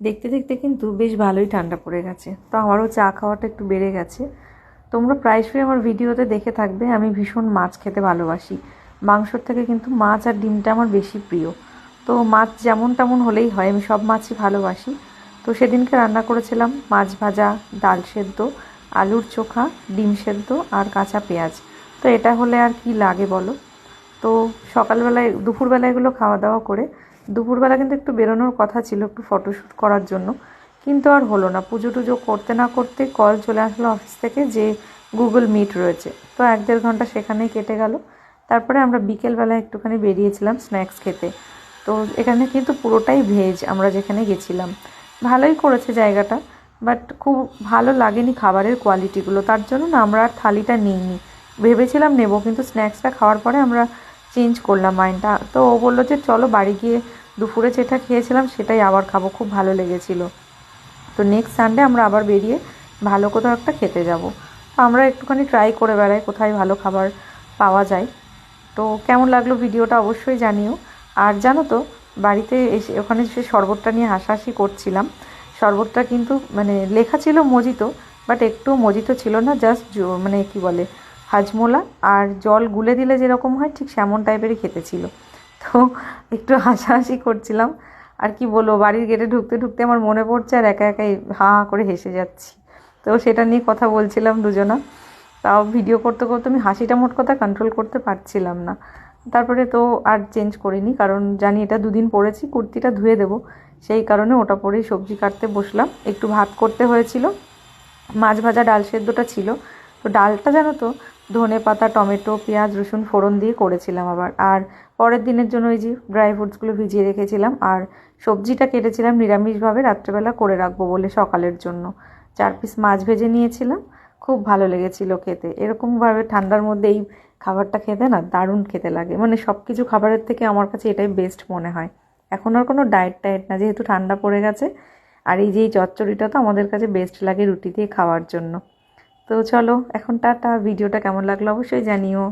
দেখতে দেখতে কিন্তু বেশ ভালোই ঠান্ডা পড়ে গেছে, তো আমারও চা খাওয়াটা একটু বেড়ে গেছে। তোমরা প্রায়শই আমার ভিডিওতে দেখে থাকবে আমি ভীষণ মাছ খেতে ভালোবাসি। মাংসর থেকে কিন্তু মাছ আর ডিমটা আমার বেশি প্রিয়। তো মাছ যেমন তেমন হলেই হয়, আমি সব মাছই ভালোবাসি। তো সেদিনকে রান্না করেছিলাম মাছ ভাজা, ডাল সেদ্ধ, আলুর চোখা, ডিম সেদ্ধ আর কাঁচা পেঁয়াজ। তো এটা হলে আর কি লাগে বলো। তো সকালবেলায় দুপুরবেলা এগুলো খাওয়া দাওয়া করে দুপুরবেলা কিন্তু একটু বেরোনোর কথা ছিল একটু ফটোশ্যুট করার জন্য, কিন্তু আর হলো না। পুজো টুজো করতে না করতে কল চলে আসলো অফিস থেকে যে গুগল মিট রয়েছে। তো 1-1.5 ঘন্টা সেখানেই কেটে গেল। তারপরে আমরা বিকেলবেলা একটুখানি বেরিয়েছিলাম স্ন্যাক্স খেতে। তো এখানে কিন্তু পুরোটাই ভেজ, আমরা যেখানে গেছিলাম। ভালোই করেছে জায়গাটা, বাট খুব ভালো লাগেনি খাবারের কোয়ালিটিগুলো, তার জন্য না আমরা আর থালিটা নিইনি। ভেবেছিলাম নেব, কিন্তু স্ন্যাক্সটা খাওয়ার পরে আমরা চেঞ্জ করলাম মাইন্ডটা। তো ও বললো যে চলো বাড়ি গিয়ে দুপুরে যেটা খেয়েছিলাম সেটাই আবার খাবো, খুব ভালো লেগেছিলো। তো নেক্সট সানডে আমরা আবার বেরিয়ে ভালো কোথাও একটা খেতে যাব। তো আমরা একটুখানি ট্রাই করে বেড়াই কোথায় ভালো খাবার পাওয়া যায়। তো কেমন লাগলো ভিডিওটা অবশ্যই জানিও। আর জানো তো, বাড়িতে এসে ওখানে সে শরবতটা নিয়ে হাসাহাসি করছিলাম। শরবতটা কিন্তু মানে লেখা ছিল মজিতো, বাট একটু মজিতো ছিল না, জাস্ট মানে কি বলে হাজমোলা আর জল গুলে দিলে যেরকম হয় ঠিক সেমন টাইপেরই খেতে ছিল। তো একটু হাসাহাসি করছিলাম। আর কি বলবো, বাড়ির গেটে ঢুকতে ঢুকতে আমার মনে পড়ছে আর একা একাই হা হা করে হেসে যাচ্ছি। তো সেটা নিয়ে কথা বলছিলাম দুজনা। তাও ভিডিও করতে করতে আমি হাসিটা মোট কথা কন্ট্রোল করতে পারছিলাম না। তারপরে তো আর চেঞ্জ করিনি, কারণ জানি এটা 2 দিন পরেছি, কুর্তিটা ধুয়ে দেবো। সেই কারণে ওটা পরেই সবজি কাটতে বসলাম। একটু ভাত করতে হয়েছিল, মাছ ভাজা, ডাল সেদ্ধটা ছিল। তো ডালটা জানো তো ধনে পাতা, টমেটো, পেঁয়াজ, রসুন ফোড়ন দিয়ে করেছিলাম আবার। আর পরের দিনের জন্য ওই যে ড্রাই ফ্রুটসগুলো ভিজিয়ে রেখেছিলাম। আর সবজিটা কেটেছিলাম নিরামিষভাবে, রাত্রেবেলা করে রাখবো বলে সকালের জন্য। 4 পিস মাছ ভেজে নিয়েছিলাম। খুব ভালো লেগেছিল খেতে। এরকমভাবে ঠান্ডার মধ্যে এই খাবারটা খেতে না দারুণ খেতে লাগে, মানে সব কিছু খাবারের থেকে আমার কাছে এটাই বেস্ট মনে হয়। এখন আর কোনো ডায়েট টায়েট না, যেহেতু ঠান্ডা পড়ে গেছে। আর এই যে এই চচ্চড়িটা তো আমাদের কাছে বেস্ট লাগে রুটি দিয়ে খাওয়ার জন্য। তো চলো এখন টাটা। ভিডিওটা কেমন লাগলো অবশ্যই জানিও।